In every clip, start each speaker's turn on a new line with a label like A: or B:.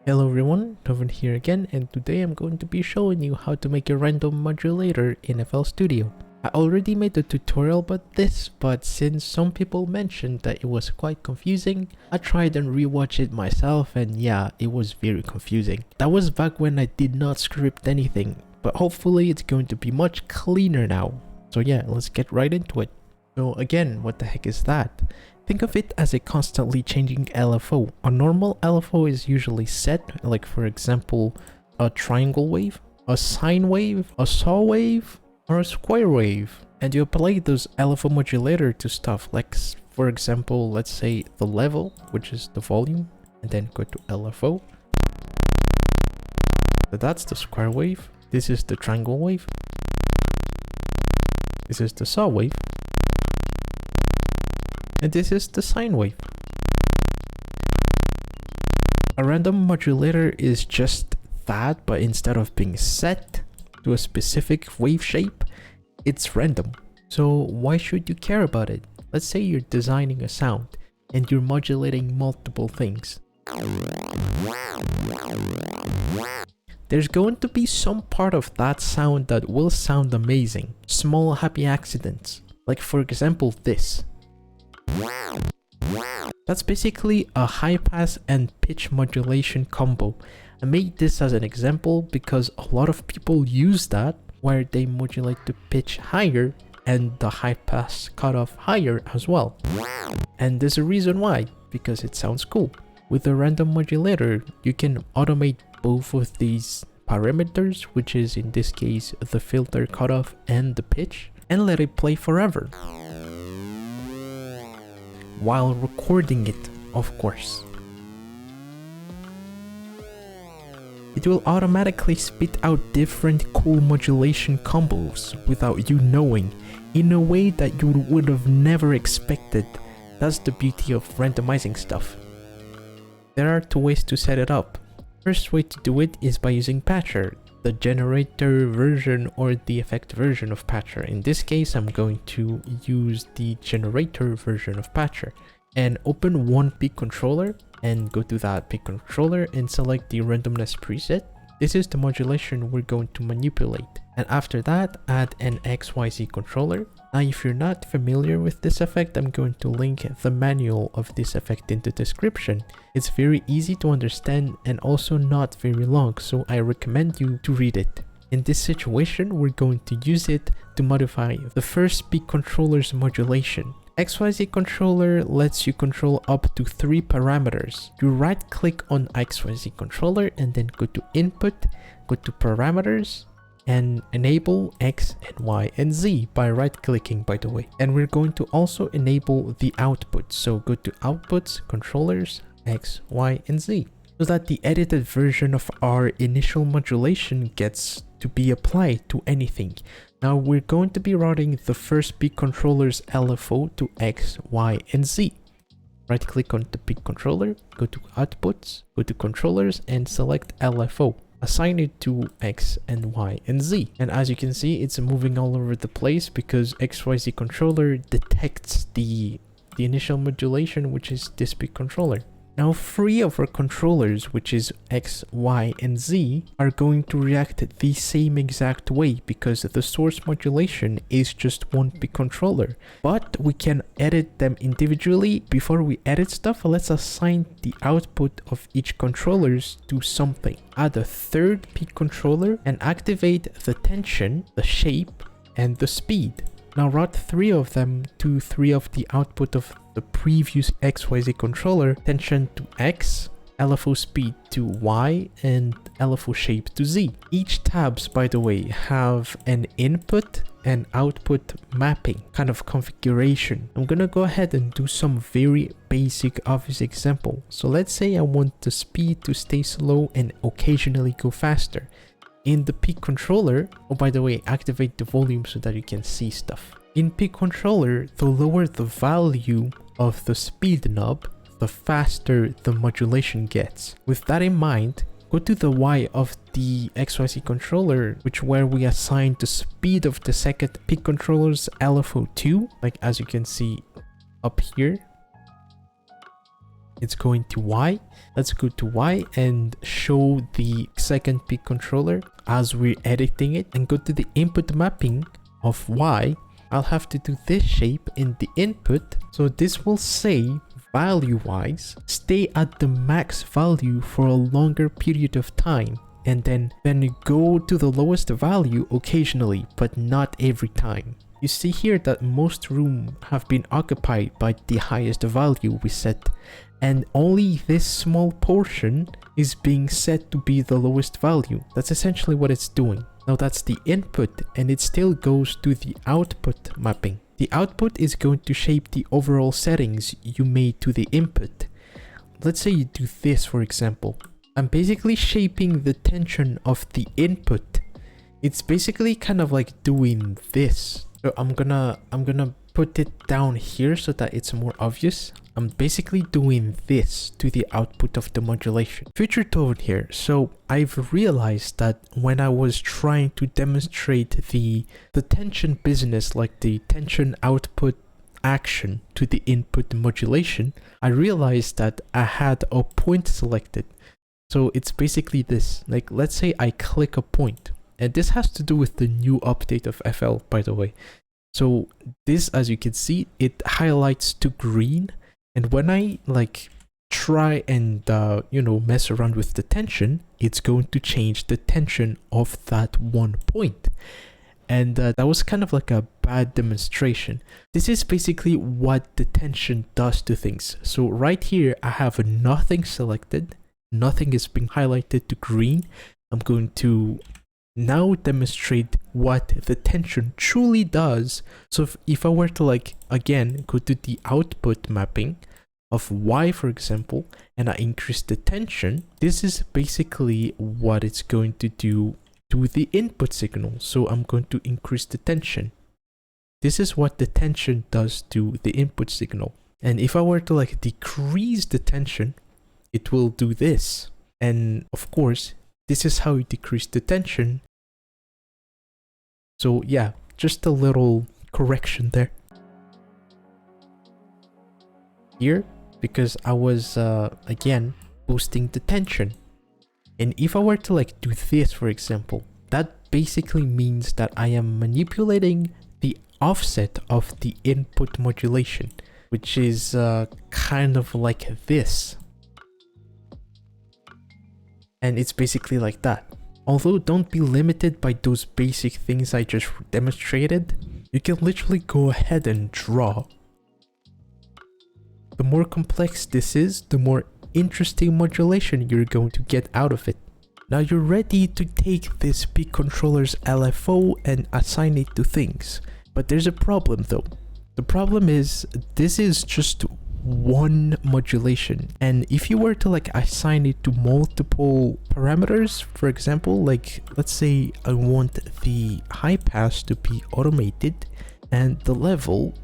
A: Hello everyone, TOavn here again, and today I'm going to be showing you how to make a random modulator in FL Studio. I already made a tutorial about this, but since some people mentioned that it was quite confusing, I tried and rewatched it myself, and yeah, it was very confusing. That was back when I did not script anything, but hopefully it's going to be much cleaner now. So yeah, let's get right into it. So again, what the heck is that? Think of it as a constantly changing LFO. A normal LFO is usually set, like for example, a triangle wave, a sine wave, a saw wave, or a square wave. And you apply those LFO modulator to stuff like, for example, let's say the level, which is the volume, and then go to LFO. So that's the square wave. This is the triangle wave. This is the saw wave. And this is the sine wave. A random modulator is just that, but instead of being set to a specific wave shape, it's random. So why should you care about it? Let's say you're designing a sound and you're modulating multiple things. There's going to be some part of that sound that will sound amazing. Small happy accidents. Like for example this. That's basically a high pass and pitch modulation combo. I made this as an example because a lot of people use that where they modulate the pitch higher and the high pass cutoff higher as well. And there's a reason why, because it sounds cool. With a random modulator, you can automate both of these parameters, which is in this case the filter cutoff and the pitch, and let it play forever. While recording it, of course. It will automatically spit out different cool modulation combos without you knowing, in a way that you would have never expected. That's the beauty of randomizing stuff. There are two ways to set it up. First way to do it is by using Patcher, the generator version or the effect version of Patcher. In this case, I'm going to use the generator version of Patcher and open one peak controller and go to that peak controller and select the randomness preset. This is the modulation we're going to manipulate. And after that, add an XYZ controller. Now, if you're not familiar with this effect, I'm going to link the manual of this effect in the description. It's very easy to understand and also not very long, so I recommend you to read it. In this situation, we're going to use it to modify the first peak controller's modulation. XYZ controller lets you control up to 3 parameters. You right click on XYZ controller and then go to input, go to parameters, and enable X and Y and Z by right clicking, by the way. And we're going to also enable the output. So go to outputs, controllers, X, Y, and Z, so that the edited version of our initial modulation gets to be applied to anything. Now we're going to be routing the first peak controller's LFO to X, Y, and Z. Right click on the peak controller, go to outputs, go to controllers, and select LFO. Assign it to X and Y and Z. And as you can see, it's moving all over the place because XYZ controller detects the initial modulation, which is this peak controller. Now 3 of our controllers, which is X, Y, and Z, are going to react the same exact way because the source modulation is just one peak controller. But we can edit them individually. Before we edit stuff, let's assign the output of each controllers to something. Add a third peak controller and activate the tension, the shape, and the speed. Now route 3 of them to 3 of the output of the previous XYZ controller, tension to X, LFO speed to Y, and LFO shape to Z. Each tabs, by the way, have an input and output mapping kind of configuration. I'm gonna go ahead and do some very basic obvious example. So let's say I want the speed to stay slow and occasionally go faster. In the peak controller, oh by the way, activate the volume so that you can see stuff. In peak controller, the lower the value of the speed knob, the faster the modulation gets. With that in mind, go to the Y of the XYZ controller, which where we assign the speed of the second peak controller's LFO to, like as you can see up here. It's going to Y. Let's go to Y and show the second peak controller as we're editing it, and go to the input mapping of Y. I'll have to do this shape in the input. So this will say value wise, stay at the max value for a longer period of time, and then go to the lowest value occasionally, but not every time. You see here that most rooms have been occupied by the highest value we set, and only this small portion is being set to be the lowest value. That's essentially what it's doing. Now that's the input, and it still goes to the output mapping. The output is going to shape the overall settings you made to the input. Let's say you do this, for example. I'm basically shaping the tension of the input. It's basically kind of like doing this. So I'm gonna put it down here so that it's more obvious. I'm basically doing this to the output of the modulation. Future TOavn here. So I've realized that when I was trying to demonstrate the tension business, like the tension output action to the input modulation, I realized that I had a point selected. So it's basically this. Like, let's say I click a point, and this has to do with the new update of FL, by the way. So this, as you can see, it highlights to green. And when I like try and, mess around with the tension, it's going to change the tension of that one point. And that was kind of like a bad demonstration. This is basically what the tension does to things. So right here, I have nothing selected. Nothing is being highlighted to green. I'm going to now demonstrate what the tension truly does. So if I were to, like, again, go to the output mapping of Y, for example, and I increase the tension, this is basically what it's going to do to the input signal. So I'm going to increase the tension. This is what the tension does to the input signal. And if I were to like decrease the tension, it will do this. And of course, this is how you decrease the tension. So yeah, just a little correction there. Here, because I was, again, boosting the tension. And if I were to like do this, for example, that basically means that I am manipulating the offset of the input modulation, which is kind of like this. And it's basically like that. Although don't be limited by those basic things I just demonstrated, you can literally go ahead and draw. The more complex this is, the more interesting modulation you're going to get out of it. Now you're ready to take this peak controller's LFO and assign it to things. But there's a problem though. The problem is this is just one modulation, and if you were to like assign it to multiple parameters, for example, like let's say I want the high pass to be automated and the level,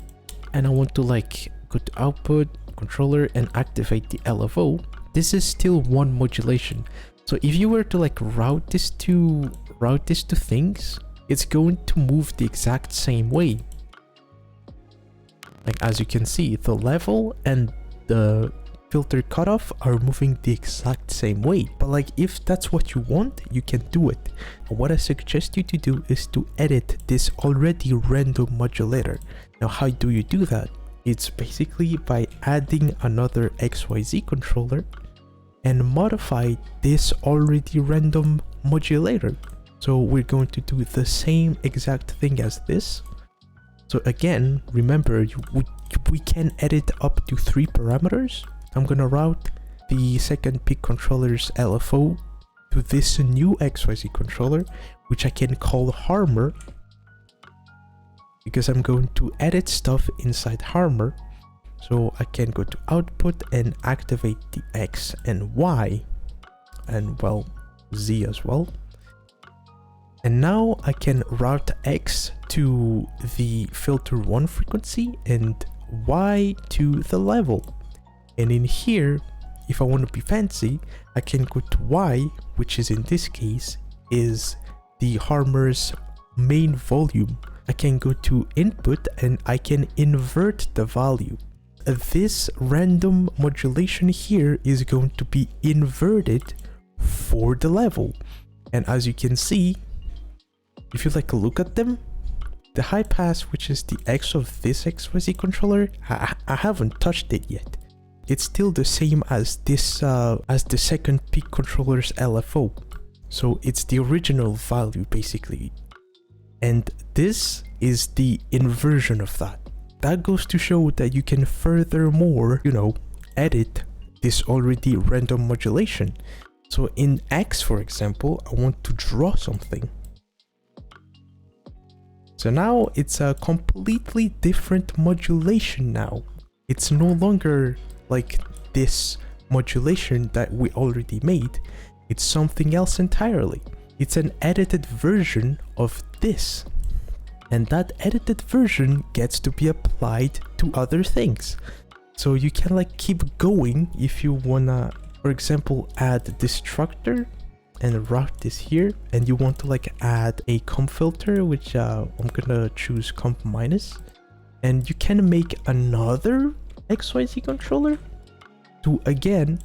A: and I want to like go to output controller and activate the LFO, this is still one modulation. So if you were to like route this to things, it's going to move the exact same way. Like as you can see, the level and the filter cutoff are moving the exact same way. But like if that's what you want, you can do it. And what I suggest you to do is to edit this already random modulator. Now how do you do that? It's basically by adding another XYZ controller and modify this already random modulator. So we're going to do the same exact thing as this. So again, remember, we can edit up to 3 parameters. I'm gonna route the second peak controller's LFO to this new XYZ controller, which I can call Harmer, because I'm going to edit stuff inside Harmer. So I can go to output and activate the X and Y, and well, Z as well. And now I can route X to the filter 1 frequency and Y to the level. And in here, if I want to be fancy, I can go to Y, which is in this case, is the Harmer's main volume. I can go to input and I can invert the value. this random modulation here is going to be inverted for the level. And as you can see, if you like look at them, the high pass, which is the X of this XYZ controller, I haven't touched it yet. It's still the same as this, as the second peak controller's LFO. So it's the original value basically. And this is the inversion of that. That goes to show that you can furthermore, you know, edit this already random modulation. So in X, for example, I want to draw something. So now it's a completely different modulation now. It's no longer like this modulation that we already made. It's something else entirely. It's an edited version of this. And that edited version gets to be applied to other things. So you can like keep going if you wanna, for example, add destructor and route this here, and you want to like add a comp filter, which I'm gonna choose comp minus, and you can make another XYZ controller to again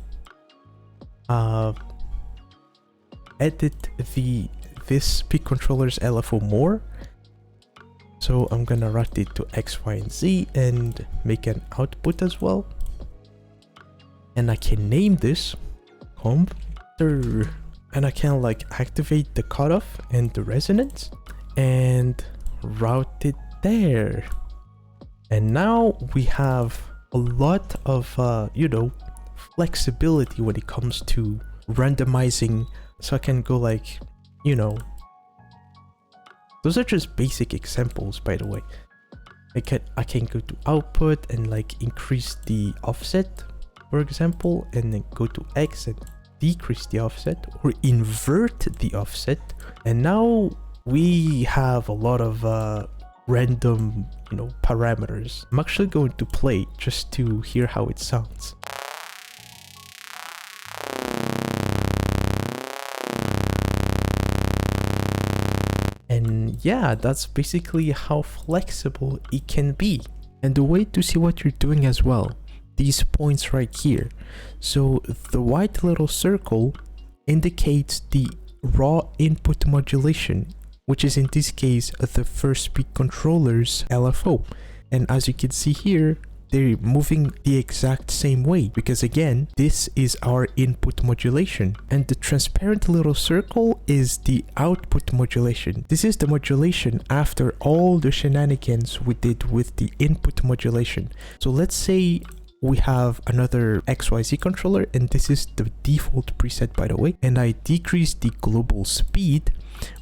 A: edit this peak controller's LFO more. So I'm gonna route it to X, Y, and Z and make an output as well. And I can name this comp filter. And I can like activate the cutoff and the resonance and route it there. And now we have a lot of, you know, flexibility when it comes to randomizing. So I can go like, you know, those are just basic examples, by the way. I can go to output and like increase the offset, for example, and then go to X and decrease the offset or invert the offset. And now we have a lot of random, you know, parameters. I'm actually going to play just to hear how it sounds. And yeah, that's basically how flexible it can be. And the way to see what you're doing as well, these points right here. So the white little circle indicates the raw input modulation, which is in this case the first peak controller's LFO. And as you can see here, they're moving the exact same way because again, this is our input modulation. And the transparent little circle is the output modulation. This is the modulation after all the shenanigans we did with the input modulation. So let's say we have another XYZ controller, and this is the default preset, by the way, and I decrease the global speed,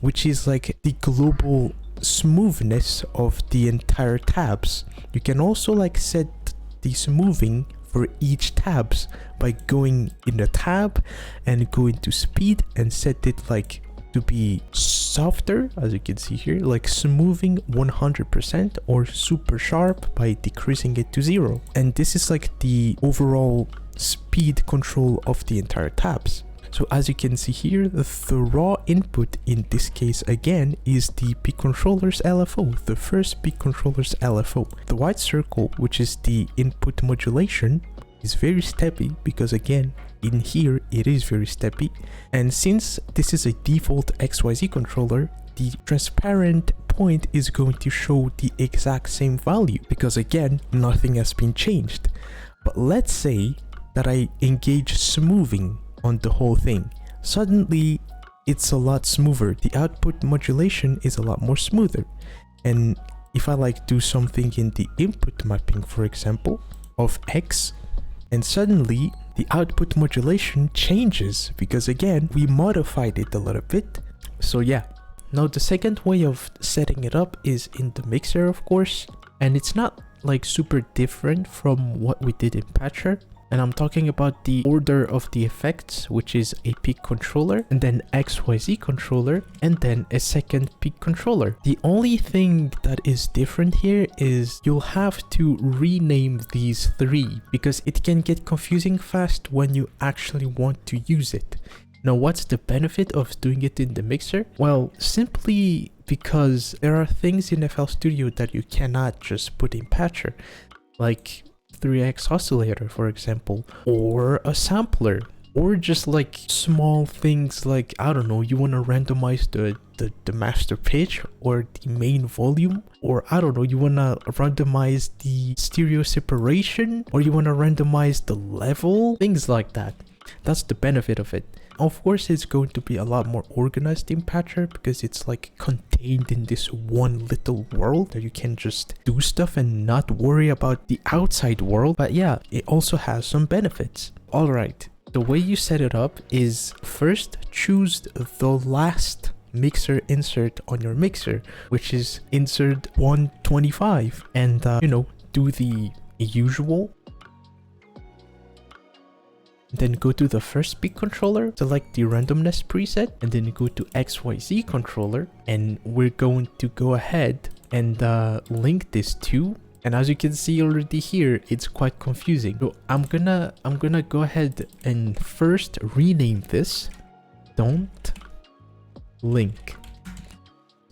A: which is like the global smoothness of the entire tabs. You can also like set the smoothing for each tabs by going in the tab and go into speed and set it like to be softer, as you can see here, like smoothing 100% or super sharp by decreasing it to 0. And this is like the overall speed control of the entire tabs. So as you can see here, the raw input in this case again is the peak controller's LFO, the first peak controller's LFO. The white circle, which is the input modulation, is very steppy because again, in here it is very steppy. And since this is a default XYZ controller, the transparent point is going to show the exact same value because again, nothing has been changed. But let's say that I engage smoothing on the whole thing. Suddenly it's a lot smoother. The output modulation is a lot more smoother. And if I like do something in the input mapping, for example, of X, and suddenly the output modulation changes because again, we modified it a little bit. So yeah. Now the second way of setting it up is in the mixer, of course, and it's not like super different from what we did in Patcher. And I'm talking about the order of the effects, which is a peak controller and then XYZ controller and then a second peak controller. The only thing that is different here is you'll have to rename these three because it can get confusing fast when you actually want to use it. Now, what's the benefit of doing it in the mixer? Well, simply because there are things in FL Studio that you cannot just put in Patcher. Like, 3x oscillator, for example, or a sampler, or just like small things like, I don't know, you want to randomize the master pitch or the main volume, or I don't know, you want to randomize the stereo separation, or you want to randomize the level, things like that. That's the benefit of it. Of course, it's going to be a lot more organized in Patcher because it's like contained in this one little world that you can just do stuff and not worry about the outside world. But yeah, it also has some benefits. All right, the way you set it up is first choose the last mixer insert on your mixer, which is insert 125, and you know, do the usual. Then go to the first peak controller, select the randomness preset, and then go to XYZ controller, and we're going to go ahead and link this to. And as you can see already here, it's quite confusing. So I'm gonna go ahead and first rename this don't link.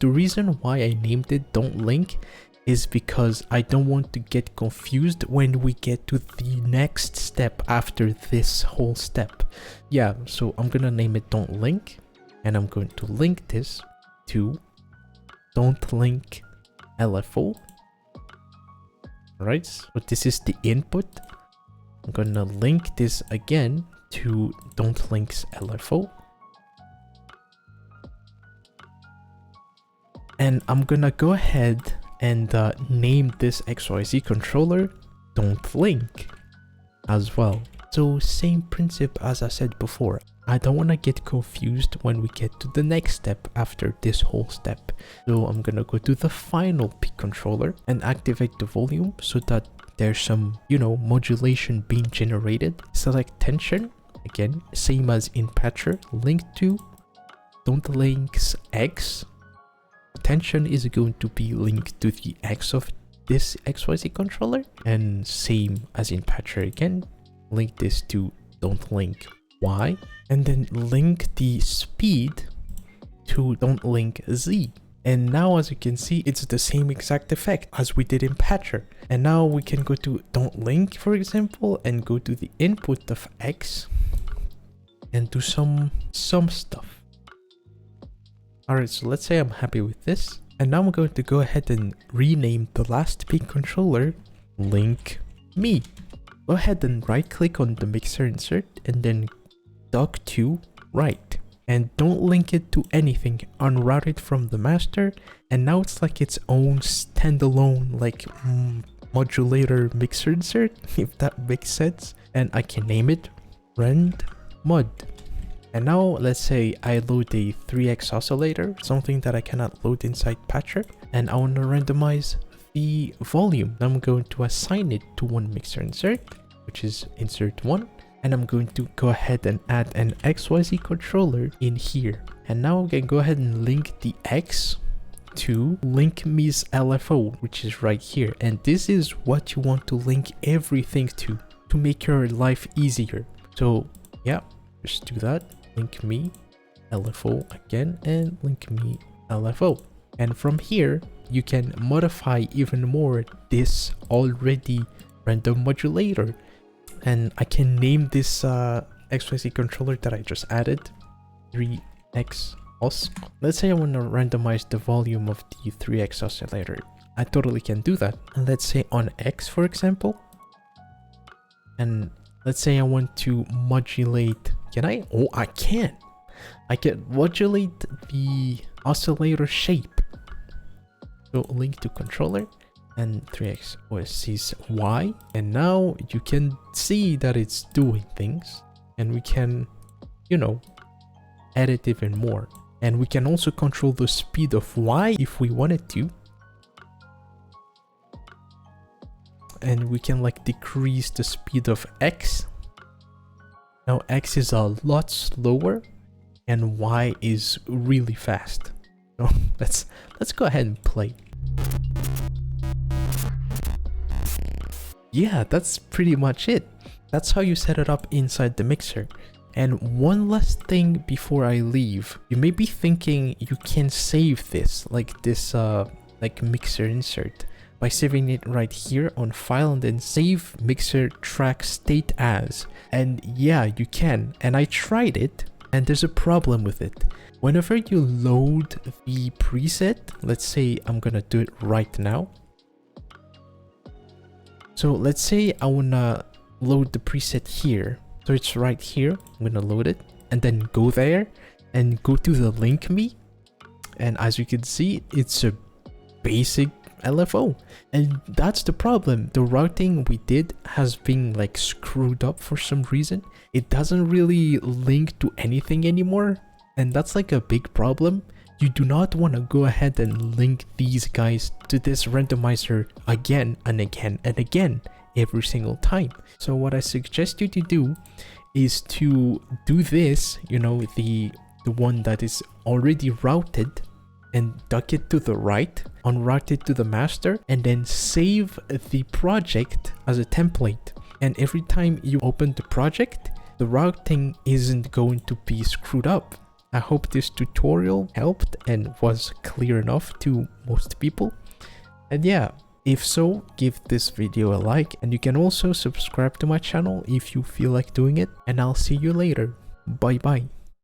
A: The reason why I named it don't link is because I don't want to get confused when we get to the next step after this whole step. Yeah, so I'm gonna name it don't link, and I'm going to link this to don't link LFO. Alright, so this is the input. I'm gonna link this again to don't links LFO. And I'm gonna go ahead and name this XYZ controller don't link as well. So same principle as I said before. I don't want to get confused when we get to the next step after this whole step. So I'm gonna go to the final peak controller and activate the volume so that there's some, you know, modulation being generated. Select tension, again, same as in Patcher, link to don't links X. Tension is going to be linked to the X of this XYZ controller, and same as in Patcher again, link this to don't link Y, and then link the speed to don't link Z. And now as you can see, it's the same exact effect as we did in Patcher. And now we can go to don't link, for example, and go to the input of X and do some stuff. Alright, so let's say I'm happy with this. And now I'm going to go ahead and rename the last peak controller link me. Go ahead and right click on the mixer insert and then dock to right. And don't link it to anything, unroute it from the master. And now it's like its own standalone like modulator mixer insert, if that makes sense. And I can name it rand mod. And now let's say I load a 3x oscillator, something that I cannot load inside Patcher, and I want to randomize the volume. I'm going to assign it to one mixer insert, which is insert 1, and I'm going to go ahead and add an XYZ controller in here. And now I can go ahead and link the X to link me's LFO, which is right here. And this is what you want to link everything to make your life easier. So yeah, just do that. Link me LFO again and link me LFO. And from here, you can modify even more this already random modulator. And I can name this XYZ controller that I just added 3x os. Let's say I want to randomize the volume of the 3x oscillator. I totally can do that. And let's say on X, for example. And let's say I want to modulate. Can I? Oh, I can. I can modulate the oscillator shape. So link to controller and 3x OSC's Y. And now you can see that it's doing things. And we can, you know, edit even more. And we can also control the speed of Y if we wanted to. And we can like decrease the speed of X. Now X is a lot slower and Y is really fast. So let's go ahead and play. Yeah, that's pretty much it. That's how you set it up inside the mixer. And one last thing before I leave, you may be thinking you can save this, like this like mixer insert. by saving it right here on file and then save mixer track state as. And yeah, you can. And I tried it and there's a problem with it. Whenever you load the preset, let's say I'm gonna do it right now. So let's say I wanna load the preset here. So it's right here. I'm gonna load it and then go there and go to the link me. And as you can see, it's a basic LFO. And that's the problem. The routing we did has been like screwed up for some reason. It doesn't really link to anything anymore. And that's like a big problem. You do not want to go ahead and link these guys to this randomizer again and again and again every single time. So what I suggest you to do is to do this, you know, the one that is already routed, and duck it to the right, unroute it to the master, and then save the project as a template. And every time you open the project, the routing isn't going to be screwed up. I hope this tutorial helped and was clear enough to most people. And yeah, if so, give this video a like, and you can also subscribe to my channel if you feel like doing it, and I'll see you later. Bye bye.